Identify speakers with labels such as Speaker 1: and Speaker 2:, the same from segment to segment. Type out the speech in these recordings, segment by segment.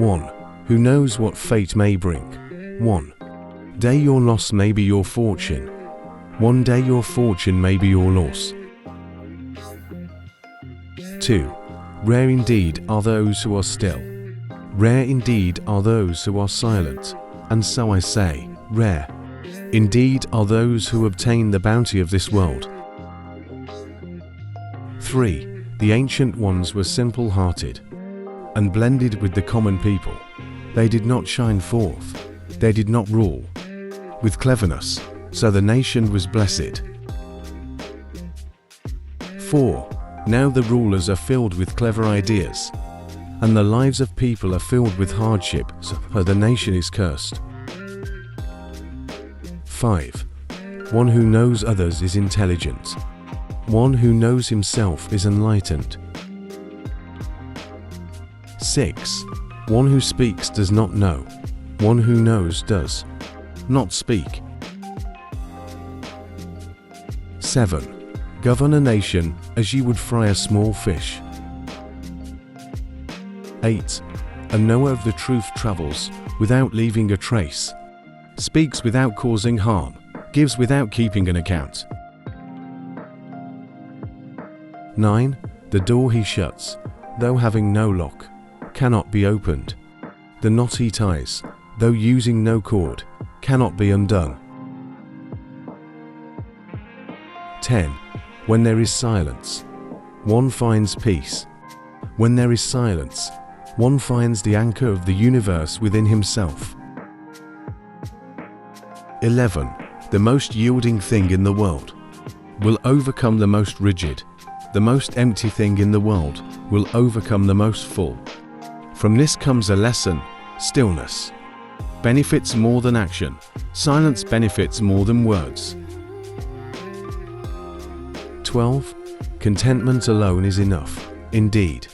Speaker 1: 1. Who knows what fate may bring? 1 day your loss may be your fortune. 1 day your fortune may be your loss. 2. Rare indeed are those who are still. Rare indeed are those who are silent. And so I say, rare indeed are those who obtain the bounty of this world. 3. The ancient ones were simple-hearted and blended with the common people. They did not shine forth. They did not rule with cleverness, so the nation was blessed. 4. Now the rulers are filled with clever ideas, and the lives of people are filled with hardship, so the nation is cursed. 5. One who knows others is intelligent. One who knows himself is enlightened. 6. One who speaks does not know. One who knows does not speak. 7. Govern a nation as you would fry a small fish. 8. A knower of the truth travels without leaving a trace, speaks without causing harm, gives without keeping an account. 9. The door he shuts, though having no lock, cannot be opened. The knot he ties, though using no cord, cannot be undone. 10. When there is silence, one finds peace. When there is silence, one finds the anchor of the universe within himself. 11. The most yielding thing in the world will overcome the most rigid. The most empty thing in the world will overcome the most full. From this comes a lesson: stillness benefits more than action. Silence benefits more than words. 12. Contentment alone is enough. Indeed,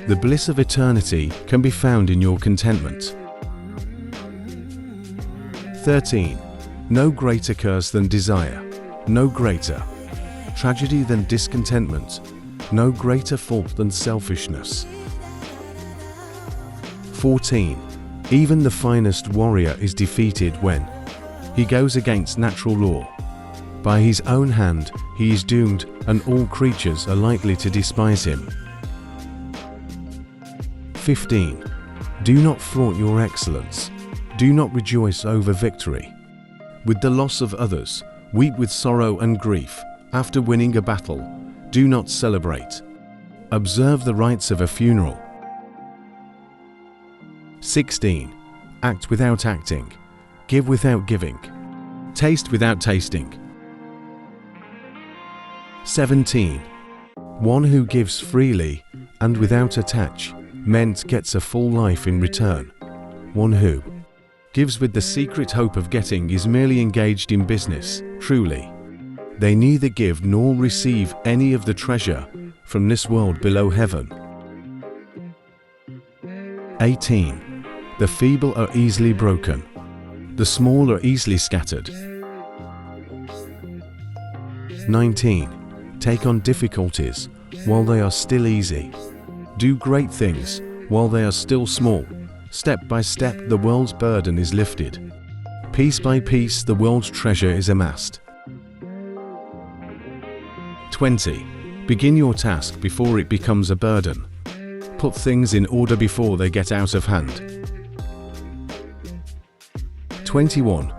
Speaker 1: the bliss of eternity can be found in your contentment. 13. No greater curse than desire. No greater tragedy than discontentment. No greater fault than selfishness. 14. Even the finest warrior is defeated when he goes against natural law. By his own hand he is doomed, and all creatures are likely to despise him. 15. Do not flaunt your excellence. Do not rejoice over victory. With the loss of others, weep with sorrow and grief. After winning a battle, do not celebrate. Observe the rites of a funeral. 16. Act without acting. Give without giving. Taste without tasting. 17. One who gives freely and without attachment gets a full life in return. One who gives with the secret hope of getting is merely engaged in business. Truly, they neither give nor receive any of the treasure from this world below heaven. 18. The feeble are easily broken. The small are easily scattered. 19. Take on difficulties while they are still easy. Do great things while they are still small. Step by step the world's burden is lifted. Piece by piece the world's treasure is amassed. 20. Begin your task before it becomes a burden. Put things in order before they get out of hand. 21.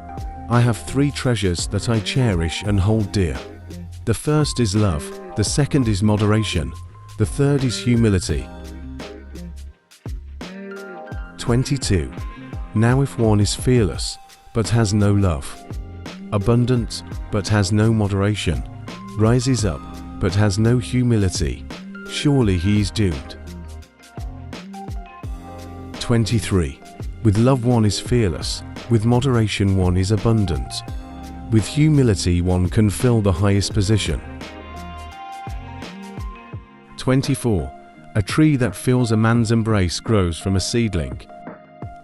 Speaker 1: I have 3 treasures that I cherish and hold dear. The first is love, the second is moderation, the third is humility. 22. Now if one is fearless, but has no love, abundant, but has no moderation, rises up, but has no humility, surely he is doomed. 23. With love one is fearless, with moderation one is abundant, with humility one can fill the highest position. 24. A tree that fills a man's embrace grows from a seedling.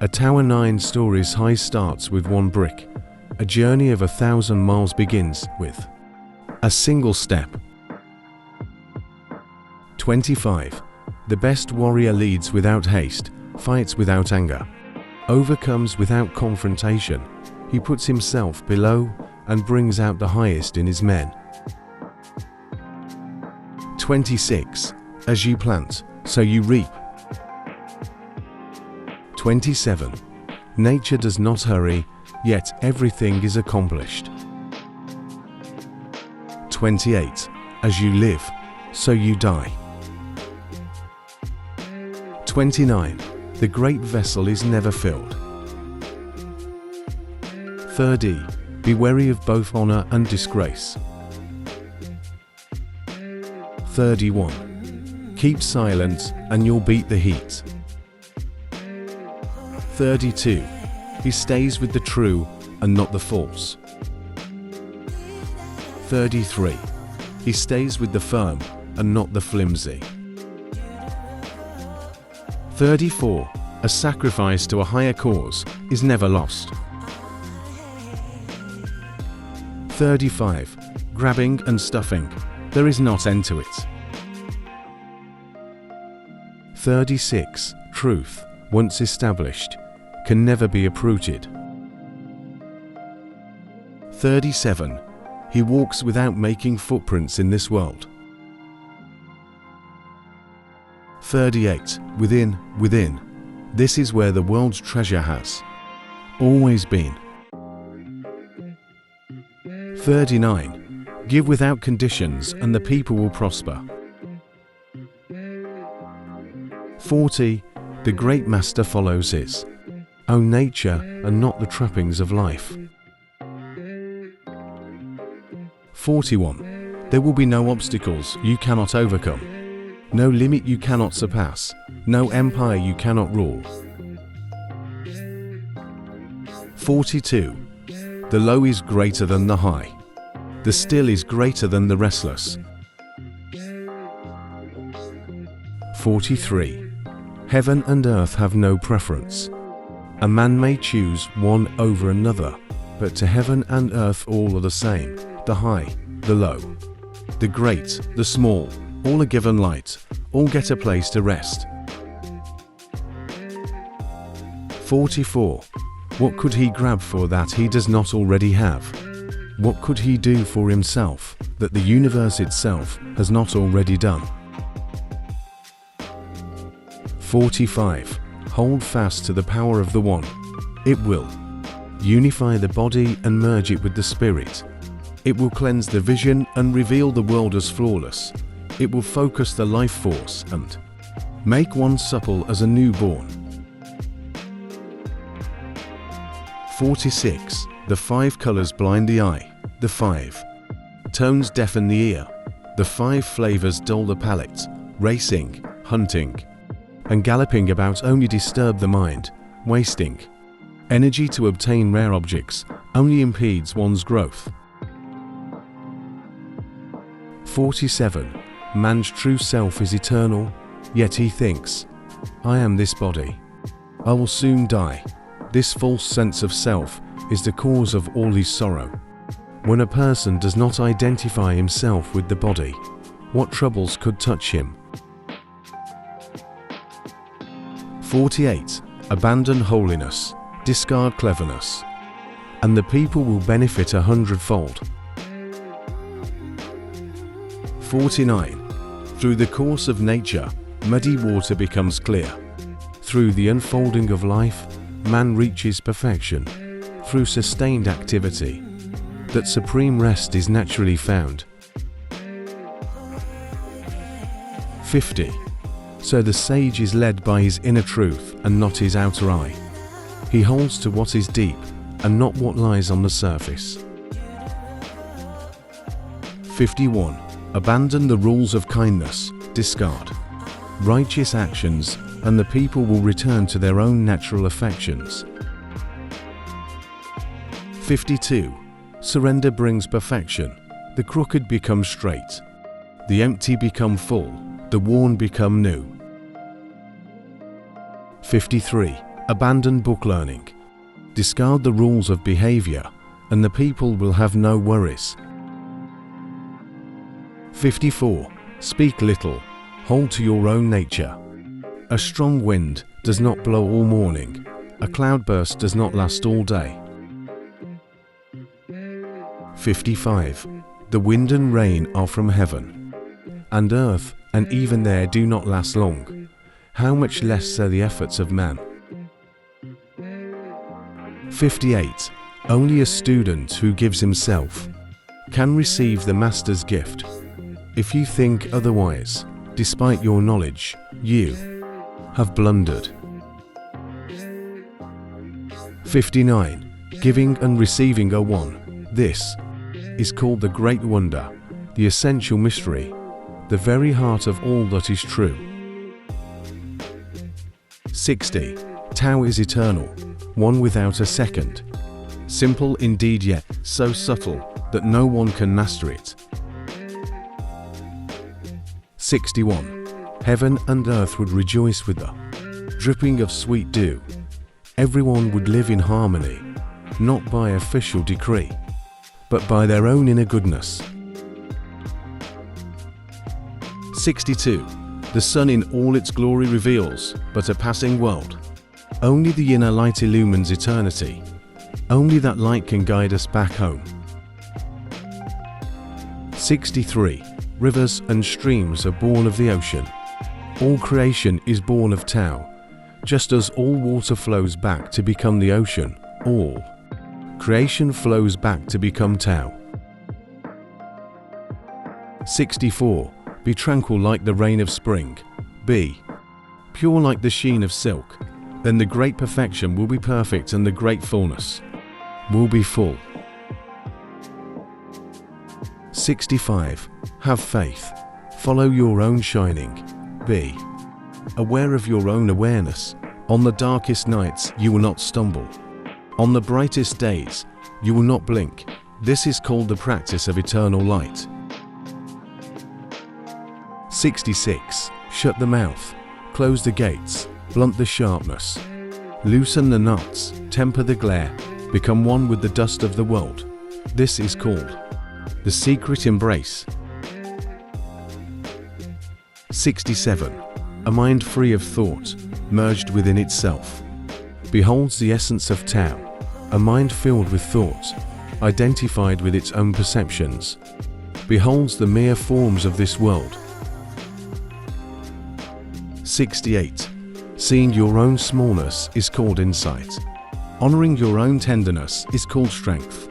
Speaker 1: A tower 9 stories high starts with 1 brick. A journey of 1,000 miles begins with a single step. 25. The best warrior leads without haste, fights without anger, overcomes without confrontation. He puts himself below and brings out the highest in his men. 26. As you plant, so you reap. 27. Nature does not hurry, yet everything is accomplished. 28. As you live, so you die. 29. The great vessel is never filled. 30. Be wary of both honor and disgrace. 31. Keep silent and you'll beat the heat. 32. He stays with the true and not the false. 33. He stays with the firm and not the flimsy. 34. A sacrifice to a higher cause is never lost. 35. Grabbing and stuffing, there is not end to it. 36. Truth, once established, can never be uprooted. 37. He walks without making footprints in this world. 38. Within. This is where the world's treasure has always been. 39. Give without conditions and the people will prosper. 40. The great master follows his own nature and not the trappings of life. 41. There will be no obstacles you cannot overcome, no limit you cannot surpass, no empire you cannot rule. 42. The low is greater than the high, the still is greater than the restless. 43. Heaven and earth have no preference. A man may choose one over another, but to heaven and earth all are the same, the high, the low, the great, the small, all are given light, all get a place to rest. 44. What could he grab for that he does not already have? What could he do for himself that the universe itself has not already done? 45. Hold fast to the power of the One. It will unify the body and merge it with the spirit. It will cleanse the vision and reveal the world as flawless. It will focus the life force and make one supple as a newborn. 46. The 5 colors blind the eye, the 5 tones deafen the ear, the 5 flavors dull the palate. Racing, hunting, and galloping about only disturb the mind. Wasting energy to obtain rare objects only impedes one's growth. 47. Man's true self is eternal, yet he thinks, I am this body. I will soon die. This false sense of self is the cause of all his sorrow. When a person does not identify himself with the body, what troubles could touch him? 48. Abandon holiness, discard cleverness, and the people will benefit 100-fold. 49. Through the course of nature, muddy water becomes clear. Through the unfolding of life, man reaches perfection. Through sustained activity, that supreme rest is naturally found. 50. So the sage is led by his inner truth and not his outer eye. He holds to what is deep and not what lies on the surface. 51. Abandon the rules of kindness, discard righteous actions, and the people will return to their own natural affections. 52. Surrender brings perfection. The crooked become straight. The empty become full. The worn become new. 53. Abandon book learning. Discard the rules of behavior, and the people will have no worries. 54. Speak little. Hold to your own nature. A strong wind does not blow all morning. A cloudburst does not last all day. 55. The wind and rain are from heaven, and earth and even there do not last long. How much less are the efforts of man? 58. Only a student who gives himself can receive the master's gift. If you think otherwise, despite your knowledge, you have blundered. 59. Giving and receiving are one. This is called the great wonder, the essential mystery, the very heart of all that is true. 60. Tao is eternal, one without a second. Simple indeed, yet so subtle that no one can master it. 61. Heaven and earth would rejoice with the dripping of sweet dew. Everyone would live in harmony, not by official decree, but by their own inner goodness. 62. The sun in all its glory reveals but a passing world. Only the inner light illumines eternity. Only that light can guide us back home. 63. Rivers and streams are born of the ocean. All creation is born of Tao. Just as all water flows back to become the ocean, all creation flows back to become Tao. 64. Be tranquil like the rain of spring. Be pure like the sheen of silk. Then the great perfection will be perfect and the great fullness will be full. 65. Have faith. Follow your own shining. Be aware of your own awareness. On the darkest nights you will not stumble. On the brightest days you will not blink. This is called the practice of eternal light. 66. Shut the mouth. Close the gates. Blunt the sharpness. Loosen the nuts. Temper the glare. Become one with the dust of the world. This is called the secret embrace. 67. A mind free of thought, merged within itself, beholds the essence of Tao. A mind filled with thought, identified with its own perceptions, beholds the mere forms of this world. 68. Seeing your own smallness is called insight. Honoring your own tenderness is called strength.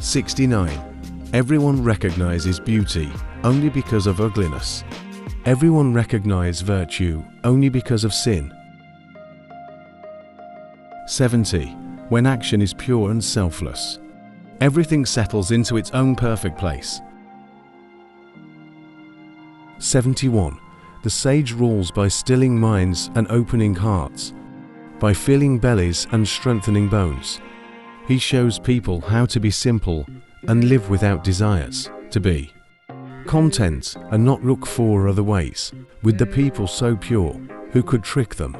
Speaker 1: 69. Everyone recognizes beauty only because of ugliness. Everyone recognizes virtue only because of sin. 70. When action is pure and selfless, everything settles into its own perfect place. 71. The sage rules by stilling minds and opening hearts, by filling bellies and strengthening bones. He shows people how to be simple and live without desires, to be content and not look for other ways, with the people so pure, who could trick them?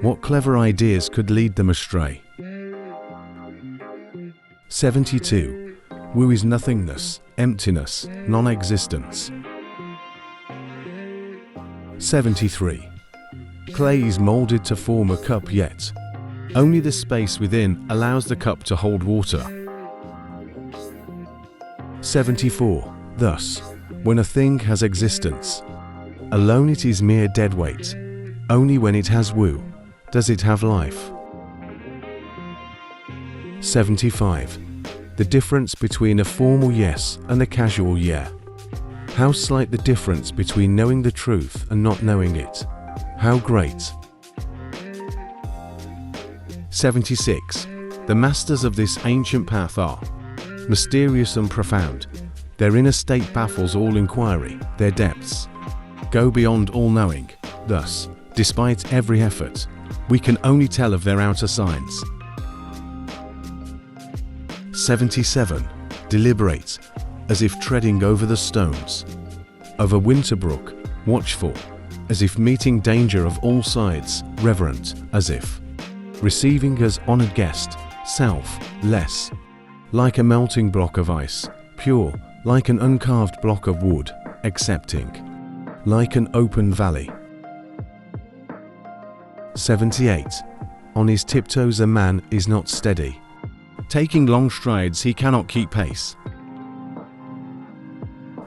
Speaker 1: What clever ideas could lead them astray? 72. Wu is nothingness, emptiness, non-existence. 73. Clay is molded to form a cup, yet only the space within allows the cup to hold water. 74. Thus, when a thing has existence, alone it is mere dead weight. Only when it has Wu does it have life. 75. The difference between a formal yes and a casual yeah. How slight the difference between knowing the truth and not knowing it. How great. 76. The masters of this ancient path are mysterious and profound. Their inner state baffles all inquiry. Their depths go beyond all knowing. Thus, despite every effort, we can only tell of their outer signs. 77. Deliberate, as if treading over the stones of a winter brook, watchful, as if meeting danger of all sides, reverent, as if receiving as honored guest, self-less, like a melting block of ice, pure, like an uncarved block of wood, accepting, like an open valley, 78. On his tiptoes a man is not steady. Taking long strides he cannot keep pace.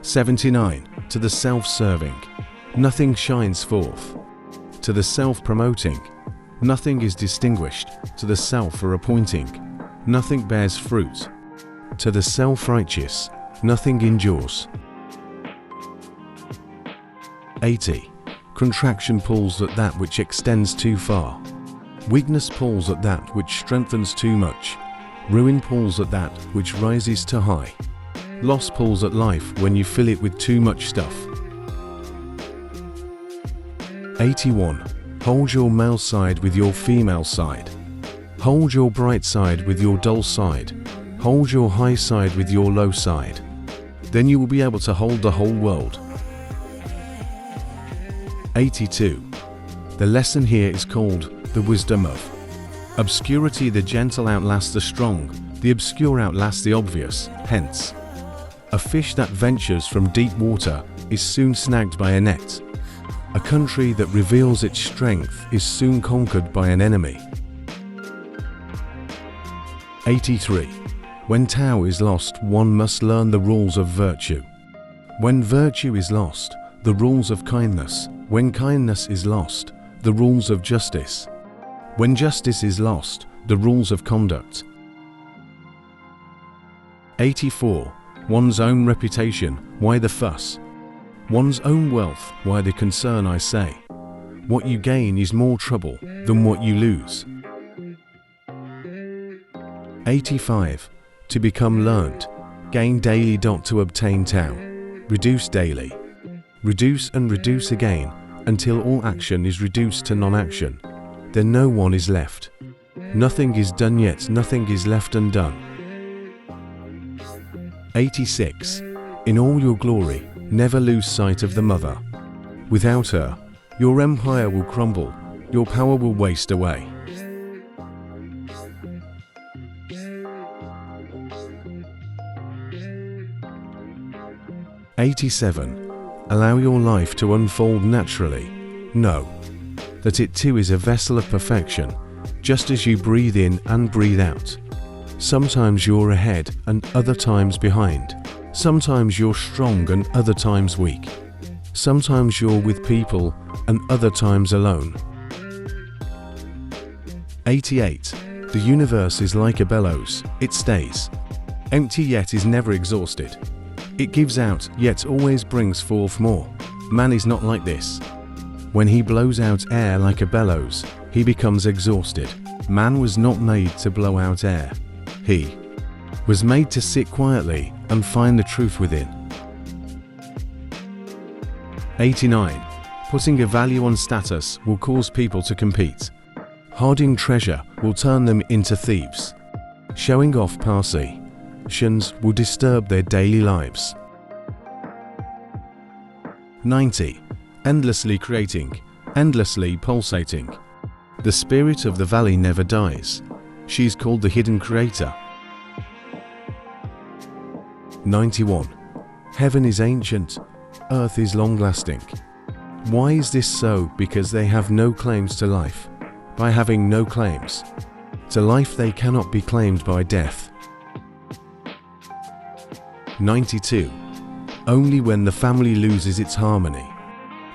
Speaker 1: 79. To the self-serving, nothing shines forth. To the self-promoting, nothing is distinguished. To the self-appointing, nothing bears fruit. To the self-righteous, nothing endures. 80. Contraction pulls at that which extends too far. Weakness pulls at that which strengthens too much. Ruin pulls at that which rises too high. Loss pulls at life when you fill it with too much stuff. 81. Hold your male side with your female side. Hold your bright side with your dull side. Hold your high side with your low side. Then you will be able to hold the whole world. 82. The lesson here is called the wisdom of obscurity. The gentle outlasts the strong, the obscure outlasts the obvious. Hence, a fish that ventures from deep water is soon snagged by a net. A country that reveals its strength is soon conquered by an enemy. 83. When Tao is lost, one must learn the rules of virtue. When virtue is lost, the rules of kindness. When kindness is lost, the rules of justice. When justice is lost, the rules of conduct. 84. One's own reputation, why the fuss? One's own wealth, why the concern, I say? What you gain is more trouble than what you lose. 85. To become learned, gain daily. To obtain Tao, reduce daily. Reduce and reduce again until all action is reduced to non-action. Then no one is left. Nothing is done yet, nothing is left undone. 86. In all your glory, never lose sight of the mother. Without her, your empire will crumble, your power will waste away. 87. Allow your life to unfold naturally. Know that it too is a vessel of perfection, just as you breathe in and breathe out. Sometimes you're ahead and other times behind. Sometimes you're strong and other times weak. Sometimes you're with people and other times alone. 88. The universe is like a bellows, it stays empty yet is never exhausted. It gives out yet always brings forth more. Man is not like this. When he blows out air like a bellows, he becomes exhausted. Man was not made to blow out air. He was made to sit quietly and find the truth within. 89. Putting a value on status will cause people to compete. Hoarding treasure will turn them into thieves. Showing off passions will disturb their daily lives. 90. Endlessly creating, endlessly pulsating. The spirit of the valley never dies. She's called the hidden creator. 91. Heaven is ancient, earth is long-lasting. Why is this so? Because they have no claims to life. By having no claims to life, they cannot be claimed by death. 92. Only when the family loses its harmony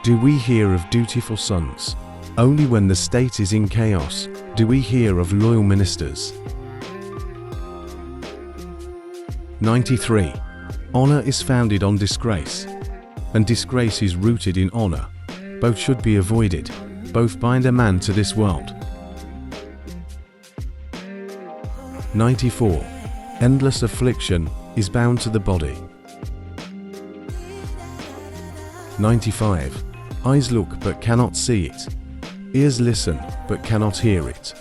Speaker 1: do we hear of dutiful sons. Only when the state is in chaos do we hear of loyal ministers. 93. Honor is founded on disgrace, and disgrace is rooted in honor. Both should be avoided. Both bind a man to this world. 94. Endless affliction is bound to the body. 95. Eyes look but cannot see it. Ears listen but cannot hear it.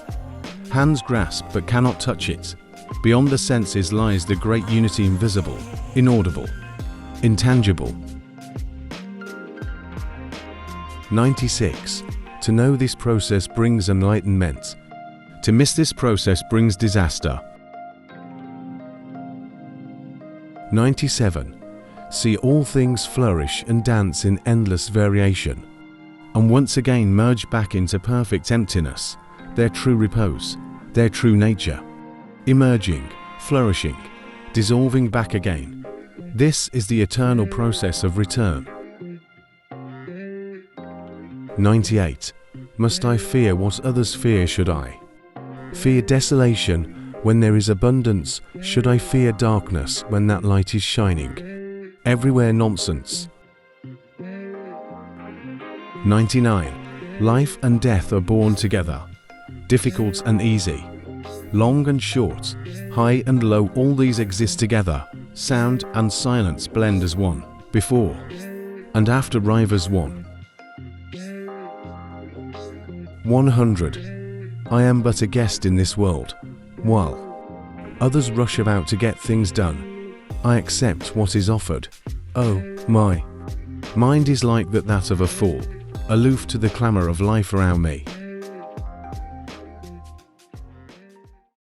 Speaker 1: Hands grasp but cannot touch it. Beyond the senses lies the great unity, invisible, inaudible, intangible. 96. To know this process brings enlightenment. To miss this process brings disaster. 97. See all things flourish and dance in endless variation. and once again merge back into perfect emptiness, their true repose, their true nature, emerging, flourishing, dissolving back again. This is the eternal process of return. 98. Must I fear what others fear, should I? Fear desolation when there is abundance, should I fear darkness when that light is shining? Everywhere nonsense. 99. Life and death are born together, difficult and easy, long and short, high and low, all these exist together, sound and silence blend as one, before and after rive as one. 100. I am but a guest in this world, while others rush about to get things done. I accept what is offered. Oh, my mind is like that of a fool, aloof to the clamour of life around me.